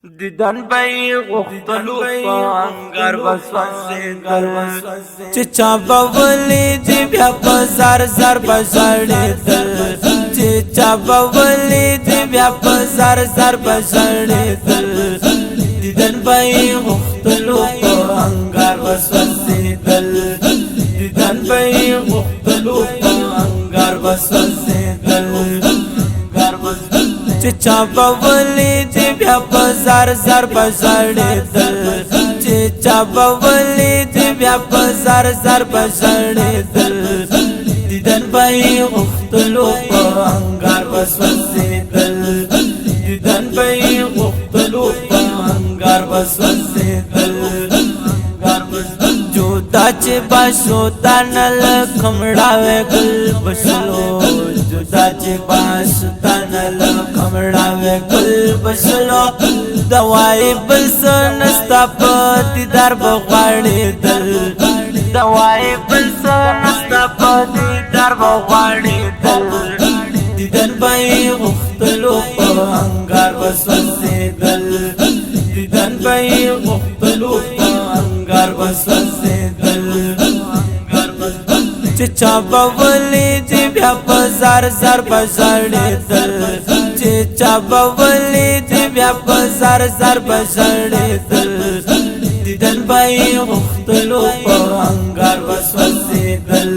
دیدن به غختلو پانگر بسوزیدل چې چا بولی دی بیا په زر زر بژړېدل چې چا بولی دی بیا په زر زر بژړېدل دیدن به غختلو پانگر بسوزیدل دیدن به غختلو پانگر بسوزیدل چې چا بولی دی بیا په زر زر بژړېدل چې چا بولی دی بیا په زر زر بژړېدل دیدن به غختلو پانگر بسوزیدل دیدن به غختلو پانگر بسوزیدل جدا چې باشو تنل کمړاوې ګل بشلو جدا چې باشو تنل کمړاوې ګل بشلو دوای بل سنستا په دیدار بغواړېدل دوای بل سنستا په دیدار بغواړېدل دیدن به غختلو پانگر بسوزیدل دیدن به غختلو پانگر بسوزیدل چې چا بولی دی بیا په زر زر بژړېدل چې چا بولی دی بیا په زر زر بژړېدل دیدن به غختلو پانگر بسوزیدل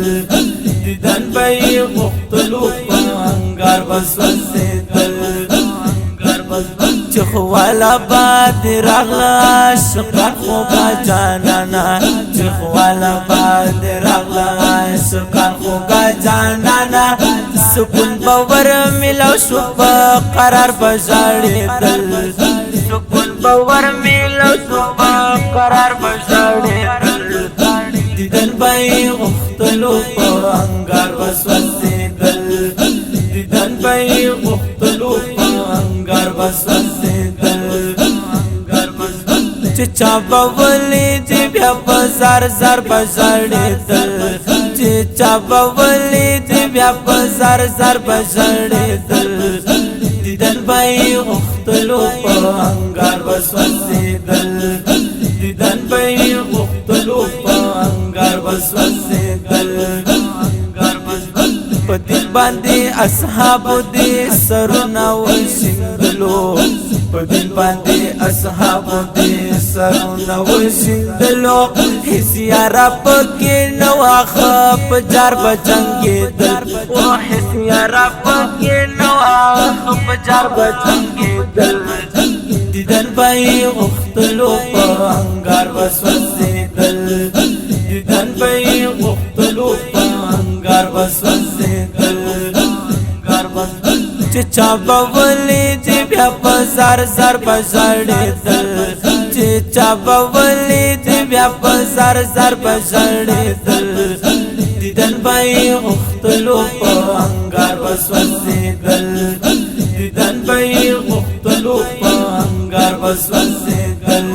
دیدن به غختلو پانگر بسوزیدل چې خواله باد راغله شقاق خوږه جانانه چې خواله باد راغله شقاق خوږه جانانه سکون باور ملو شو په قرار بژړېدل سکون باور ملو شو په قرار بژړېدل دیدن به غختلو پانگر بسوزیدل دیدن به غختلو پانگر بسوزیدل چې چا بولی دی بیا په زر زر بژړېدل چې چا بولی دی بیا په زر زر بژړېدل دیدن به غختلو پانگر بسوزیدل دیدن به غختلو پانگر بسوزیدل په دل باندې اصحاب دې سرونه وشیندلو په دل باندې اصحاب دې سرونه وشیندلو هیڅ یاره پکې نه واخه په جار بجنګېدل هیڅ یاره پکې نه واخه په جار بجنګېدل دیدن به غختلو پانگر بسوزیدل دیدن به غختلو پانگر بسوزیدل چې چا بولی دی بیا په زر زر بژړېدل چې چا بولی دی بیا په زر زر بژړېدل دیدن به غختلو پانگر بسوزیدل دیدن به غختلو پانگر بسوزیدل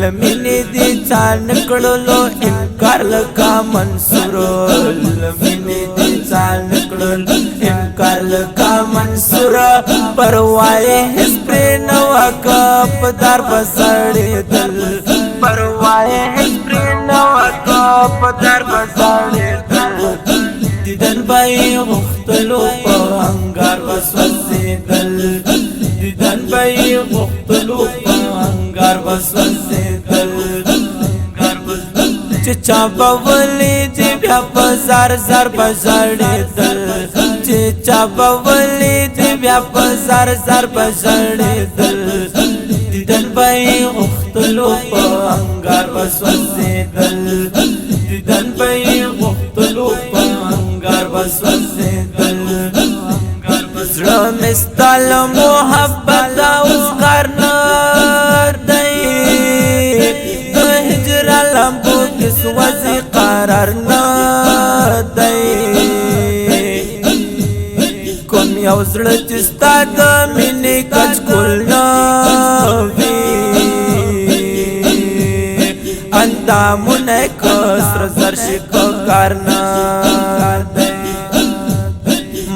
لمینې دې چا نکړلو انکار لکه منصور لمینې دې چا نکړلو انکار لکه منصور پروايي هیڅ پرې نه واکه په دار بژړېدل پروايي هیڅ پرې نه واکه په دار بژړېدل دیدن به غختلو پانگر بسوزیدل دیدن به غختلو پانگر بسوزیدل چې چا بولی دی بیا په زر زر بژړېدل چې چا بولی دی بیا په زر زر بژړېدل دیدن به غختلو پانگر بسوزیدل دیدن به غختلو پانگر بسوزیدل زړه مې ستا له محبت اوس قرار دی د هجر لمبو کې سوځي قرار نه دی کوم یو زړه چې ستا د مینې کچکول نه وي اندامونه کسر زر شکو کار نه دی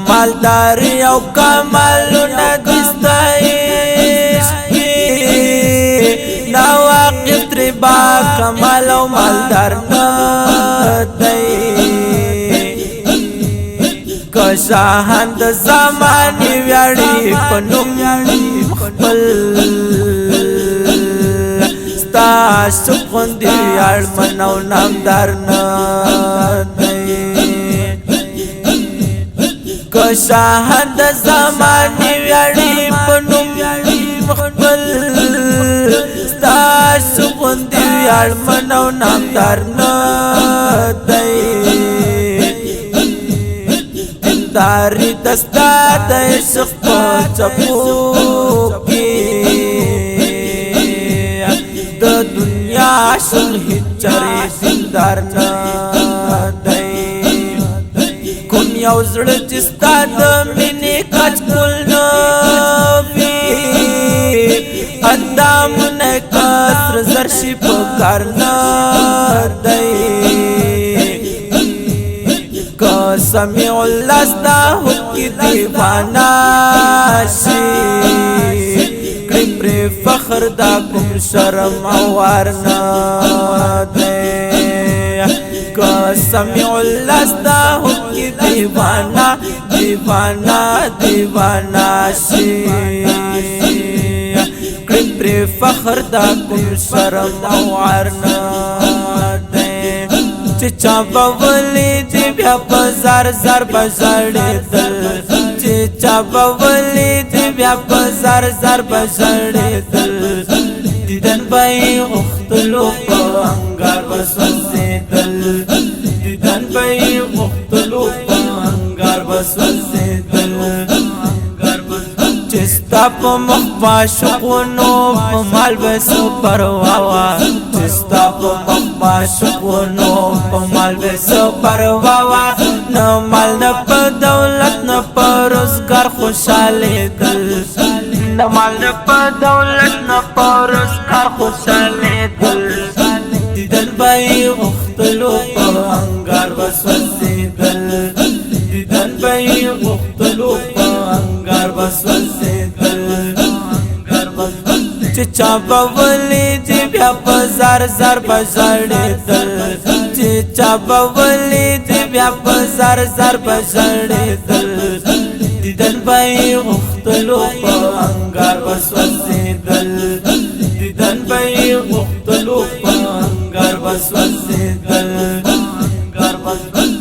مالداری او کمالونه دستای کمال او مالدار نه دی که شاهان د زمانې ویاړي په نوم خپل ستاسو غوندې اړمن او نامدار نه دی که شاهان د زمانې ویاړي په نوم خپل ستاسو غوندې اړمن او نامدار نه دی دینداري دستا د عشق په څپو کې د دنیا شل هیڅ چرې دیندار نه دی کوم یو زړه چې ستا د مینې کچکول نه وي اندامونه کسر زر شي په کار نه دی که سمیع الله ستا حکم دیوانه شي کړي پرې فخر دا کوم شرم او وار نه دی که سمیع الله ستا حکم دیوانه شي کړي پرې فخر دا کوم شرم او وار نه دی چې چا به ولیدي بیا په زار زار به ژړېدل چې چا به ولیدي بیا په زار زار به ژړېدل دیدن به یې غوښتلو په انګار به سوځېدل دیدن به یې غوښتلو په انګار به سوځېدل چې ستا په مخ معشوقونو په مال به څه پروا وه چې ستا په مخ معشوقونو په مال به څه پروا وه نه مال نه په دولت نه په روزګار خوشحالېدل نه مال نه په دولت نه په روزګار خوشحالېدل دیدن به یې غوښتلو په انګار به سوځېدل دیدن به یې غوښتلو په انګار به سوځېدل چې چا به ولیدي بیا په زار زار به ژړېدل چې چا به ولیدي بیا په زار زار به ژړېدل دیدن به یې غوښتلو په انګار به سوځېدل دیدن به یې غوښتلو په انګار به سوځېدل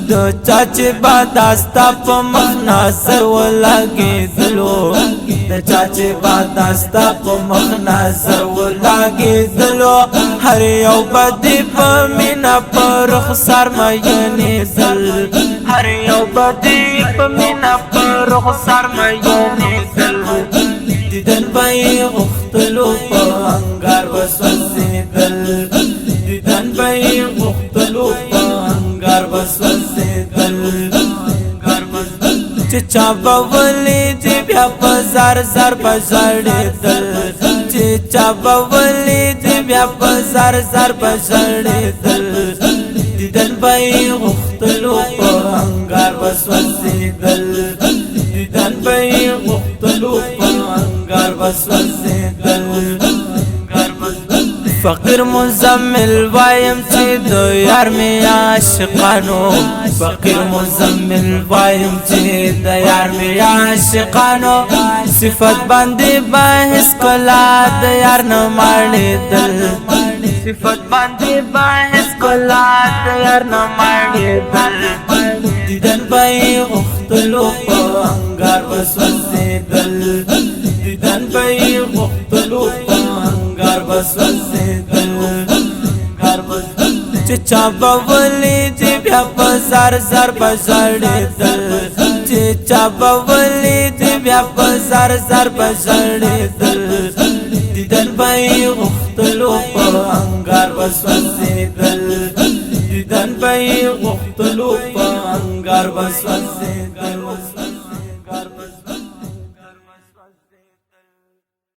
د چا چې با داستا په مخ نظر ولګېدلو د چا چې با داستا په مخ نظر ولګېدلو هر یو به دې په مینه په رخسار میینېدل هر یو به دې په مینه په رخسار میینېدل دیدن به یې غوښتلو په انګار به سوځېدل دیدن به یې غوښتلو په انګار به سوځېدل چې چا به ولیدي بیا په زار زار به ژړېدل چې چا به ولیدي بیا په زار زار به ژړېدل دیدن به یې غوښتلو په انګار به سوځېدل دیدن به یې غوښتلو په انګار به سوځېدل فقیر مزمل وایم چې د یار مې عاشقانو فقیر مزمل وایم چې د یار مې عاشقانو صفت باندې به هیڅ کله د یار نه مړېدل صفت باندې به هیڅ کله د یار نه مړېدل دیدن به یې غوښتلو په انګار به سوځېدل دیدن به یې غوښتلو په انګار به سوځېدل چې چا به ولیدي بیا په زار زار به ژړېدل چې چا به ولیدي بیا په زار زار به ژړېدل دیدن به یې غوښتلو په انګار به سوځېدل دیدن به یې غوښتلو په انګار به سوځېدل